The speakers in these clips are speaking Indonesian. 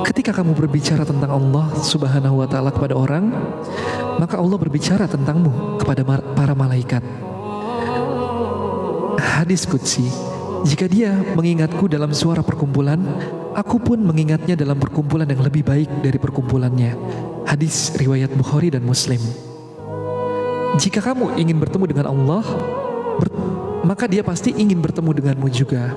Ketika kamu berbicara tentang Allah Subhanahu wa Ta'ala kepada orang, maka Allah berbicara tentangmu kepada para malaikat. Hadis Qudsi, jika dia mengingatku dalam suara perkumpulan, aku pun mengingatnya dalam perkumpulan yang lebih baik dari perkumpulannya. Hadis riwayat Bukhari dan Muslim. Jika kamu ingin bertemu dengan Allah, maka dia pasti ingin bertemu denganmu juga.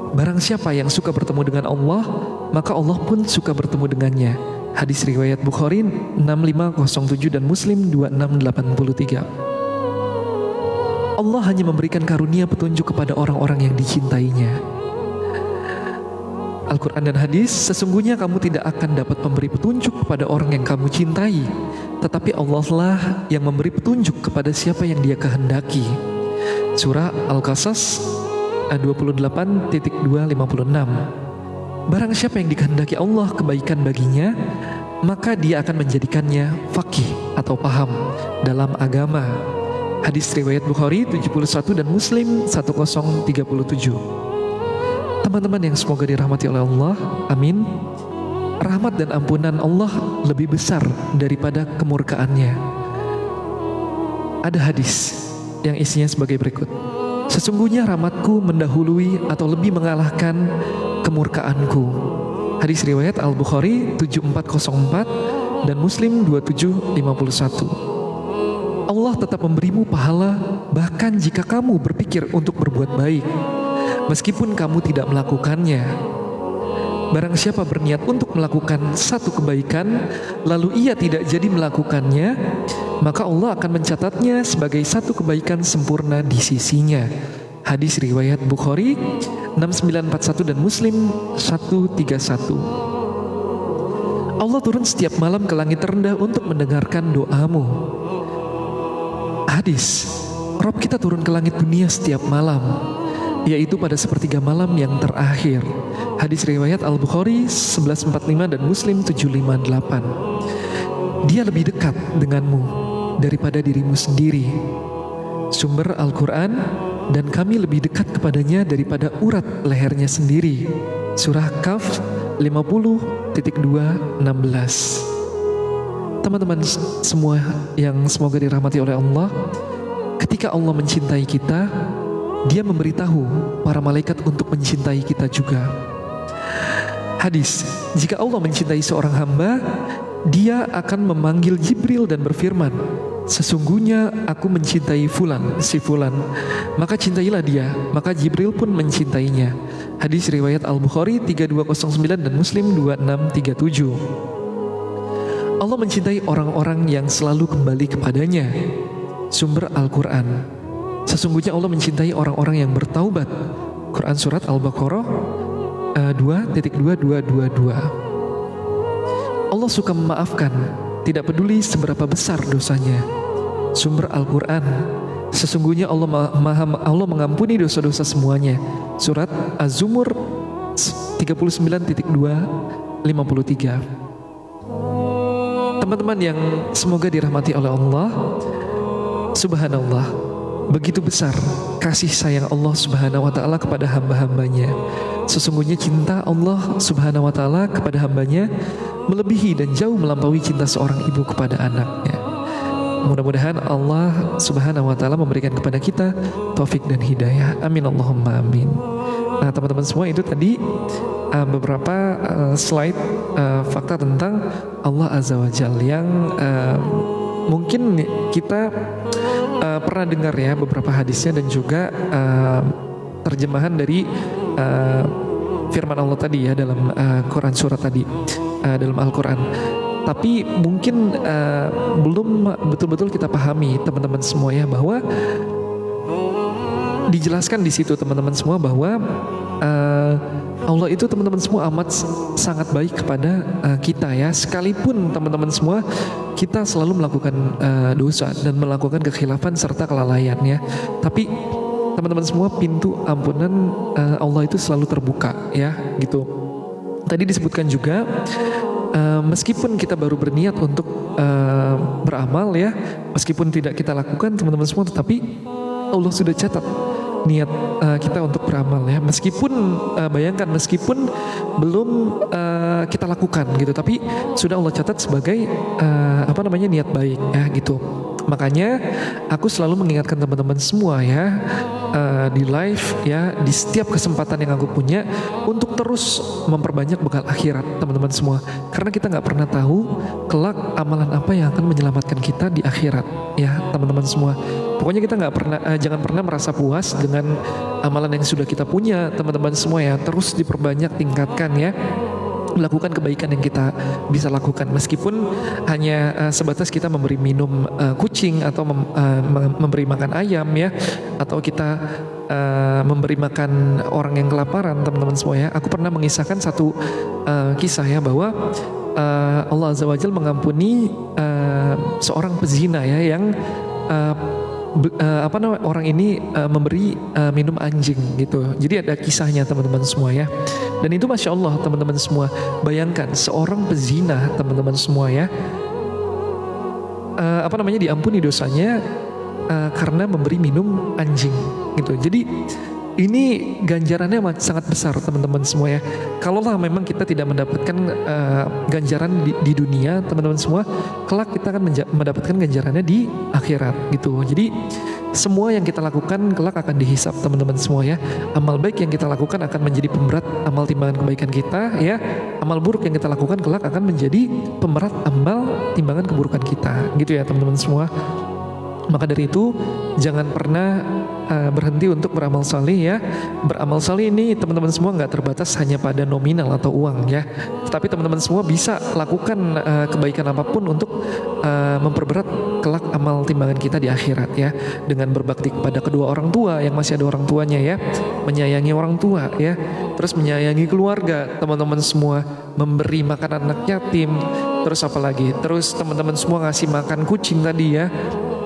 Barang siapa yang suka bertemu dengan Allah, maka Allah pun suka bertemu dengannya. Hadis riwayat Bukhari 6507 dan Muslim 2683. Allah hanya memberikan karunia petunjuk kepada orang-orang yang dicintainya. Al-Quran dan hadis, sesungguhnya kamu tidak akan dapat memberi petunjuk kepada orang yang kamu cintai, tetapi Allah lah yang memberi petunjuk kepada siapa yang dia kehendaki. Surah Al-Qasas 28.256. Barang siapa yang dikehendaki Allah kebaikan baginya, maka dia akan menjadikannya faqih atau paham dalam agama. Hadis riwayat Bukhari 71 dan Muslim 1037. Teman-teman yang semoga dirahmati oleh Allah, amin. Rahmat dan ampunan Allah lebih besar daripada kemurkaannya. Ada hadis yang isinya sebagai berikut. Sesungguhnya rahmatku mendahului atau lebih mengalahkan kemurkaanku. Hadis riwayat Al-Bukhari 7404 dan Muslim 2751. Allah tetap memberimu pahala bahkan jika kamu berpikir untuk berbuat baik, meskipun kamu tidak melakukannya. Barang siapa berniat untuk melakukan satu kebaikan, lalu ia tidak jadi melakukannya, maka Allah akan mencatatnya sebagai satu kebaikan sempurna di sisinya. Hadis riwayat Bukhari 6941 dan Muslim 131. Allah turun setiap malam ke langit terendah untuk mendengarkan doamu. Hadis, Rob kita turun ke langit dunia setiap malam, yaitu pada sepertiga malam yang terakhir. Hadis riwayat Al-Bukhari 1145 dan Muslim 758. Dia lebih dekat denganmu daripada dirimu sendiri. Sumber Al-Quran, dan kami lebih dekat kepadanya daripada urat lehernya sendiri. Surah Kaf 50.216. Teman-teman semua yang semoga dirahmati oleh Allah, ketika Allah mencintai kita, Dia memberitahu para malaikat untuk mencintai kita juga. Hadis, jika Allah mencintai seorang hamba, Dia akan memanggil Jibril dan berfirman, sesungguhnya aku mencintai fulan, si fulan, maka cintailah dia. Maka Jibril pun mencintainya. Hadis riwayat Al-Bukhari 3209 dan Muslim 2637. Allah mencintai orang-orang yang selalu kembali kepadanya. Sumber Al-Quran, sesungguhnya Allah mencintai orang-orang yang bertaubat. Quran Surat Al-Baqarah 2.2222. Allah suka memaafkan, tidak peduli seberapa besar dosanya. Sumber Al-Quran, sesungguhnya Allah mengampuni dosa-dosa semuanya. Surat Az-Zumur 39.253. Teman-teman yang semoga dirahmati oleh Allah, subhanallah, begitu besar kasih sayang Allah Subhanahu wa Ta'ala kepada hamba-hambanya. Sesungguhnya cinta Allah Subhanahu wa Ta'ala kepada hambanya melebihi dan jauh melampaui cinta seorang ibu kepada anaknya. Mudah-mudahan Allah Subhanahu wa Ta'ala memberikan kepada kita taufik dan hidayah. Amin Allahumma amin. Nah teman-teman semua, itu tadi beberapa slide fakta tentang Allah Azza wa Jalla yang mungkin kita pernah dengar ya beberapa hadisnya, dan juga terjemahan dari firman Allah tadi ya dalam Quran surat tadi, dalam Al-Quran. Tapi mungkin belum betul-betul kita pahami teman-teman semua ya, bahwa dijelaskan di situ teman-teman semua bahwa Allah itu teman-teman semua amat sangat baik kepada kita ya. Sekalipun teman-teman semua kita selalu melakukan dosa dan melakukan kekhilafan serta kelalaian ya, tapi teman-teman semua pintu ampunan Allah itu selalu terbuka ya gitu. Tadi disebutkan juga meskipun kita baru berniat untuk beramal ya, meskipun tidak kita lakukan teman-teman semua, tetapi Allah sudah catat niat kita untuk beramal ya. Meskipun bayangkan meskipun belum kita lakukan gitu, tapi sudah Allah catat sebagai niat baik ya gitu. Makanya aku selalu mengingatkan teman-teman semua ya, di live ya, di setiap kesempatan yang aku punya untuk terus memperbanyak bekal akhirat teman-teman semua. Karena kita nggak pernah tahu kelak amalan apa yang akan menyelamatkan kita di akhirat ya teman-teman semua. Pokoknya kita jangan pernah merasa puas dengan amalan yang sudah kita punya teman-teman semua ya. Terus diperbanyak, tingkatkan ya. Lakukan kebaikan yang kita bisa lakukan, meskipun hanya sebatas kita memberi minum kucing atau memberi makan ayam ya, atau kita memberi makan orang yang kelaparan teman-teman semua ya. Aku pernah mengisahkan satu kisah ya, bahwa Allah Azza wa Jalla mengampuni seorang pezina ya, yang orang ini memberi minum anjing gitu. Jadi ada kisahnya teman-teman semua ya. Dan itu Masya Allah teman-teman semua. Bayangkan seorang pezina teman-teman semua ya, diampuni dosanya karena memberi minum anjing gitu. Jadi ini ganjarannya sangat besar teman-teman semua ya. Kalaulah memang kita tidak mendapatkan ganjaran di dunia teman-teman semua, kelak kita akan mendapatkan ganjarannya di akhirat gitu. Jadi semua yang kita lakukan kelak akan dihisap teman-teman semua ya. Amal baik yang kita lakukan akan menjadi pemberat amal timbangan kebaikan kita ya. Amal buruk yang kita lakukan kelak akan menjadi pemberat amal timbangan keburukan kita gitu ya teman-teman semua. Maka dari itu jangan pernah berhenti untuk beramal saleh ya. Beramal saleh ini teman-teman semua nggak terbatas hanya pada nominal atau uang ya. Tetapi teman-teman semua bisa lakukan kebaikan apapun untuk memperberat kelak amal timbangan kita di akhirat ya. Dengan berbakti kepada kedua orang tua yang masih ada orang tuanya ya, menyayangi orang tua ya, terus menyayangi keluarga teman-teman semua, memberi makan anak yatim, terus apa lagi? Terus teman-teman semua ngasih makan kucing tadi ya.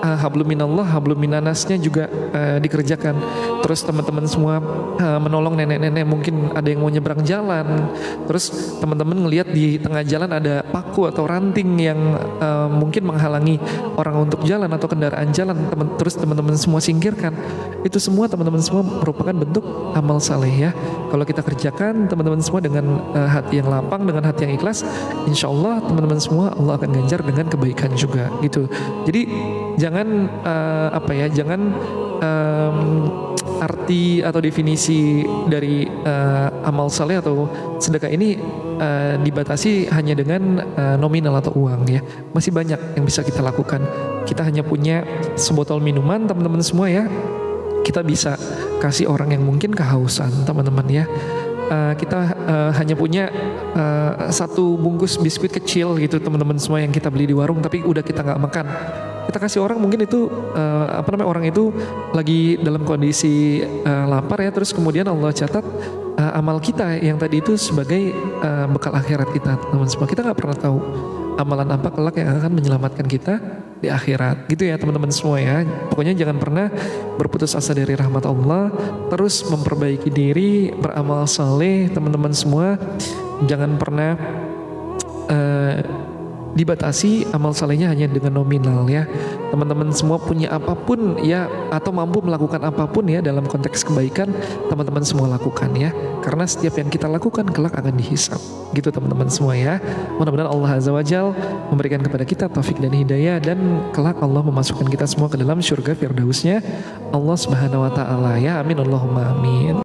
Hablum minallah, hablum minanasnya juga dikerjakan. Terus teman-teman semua menolong nenek-nenek, mungkin ada yang mau nyebrang jalan. Terus teman-teman ngelihat di tengah jalan ada paku atau ranting yang mungkin menghalangi orang untuk jalan atau kendaraan jalan. Terus teman-teman semua singkirkan. Itu semua teman-teman semua merupakan bentuk amal saleh ya. Kalau kita kerjakan teman-teman semua dengan hati yang lapang, dengan hati yang ikhlas, insya Allah teman-teman semua Allah akan ganjar dengan kebaikan juga gitu. Jadi jangan arti atau definisi dari amal saleh atau sedekah ini dibatasi hanya dengan nominal atau uang ya. Masih banyak yang bisa kita lakukan. Kita hanya punya sebotol minuman teman-teman semua ya, kita bisa kasih orang yang mungkin kehausan teman-teman ya. Kita hanya punya satu bungkus biskuit kecil gitu teman-teman semua yang kita beli di warung tapi udah kita nggak makan. Kita kasih orang, mungkin itu orang itu lagi dalam kondisi lapar ya, terus kemudian Allah catat amal kita yang tadi itu sebagai bekal akhirat kita teman-teman semua. Kita nggak pernah tahu amalan apa kelak yang akan menyelamatkan kita di akhirat gitu ya teman-teman semua ya. Pokoknya jangan pernah berputus asa dari rahmat Allah, terus memperbaiki diri, beramal saleh teman-teman semua. Jangan pernah dibatasi amal salehnya hanya dengan nominal ya. Teman-teman semua punya apapun ya, atau mampu melakukan apapun ya dalam konteks kebaikan, teman-teman semua lakukan ya. Karena setiap yang kita lakukan kelak akan dihisap gitu teman-teman semua ya. Mudah-mudahan Allah Azza wa Jalla memberikan kepada kita taufik dan hidayah, dan kelak Allah memasukkan kita semua ke dalam surga firdausnya Allah Subhanahu wa taala ya. Amin Allahumma amin.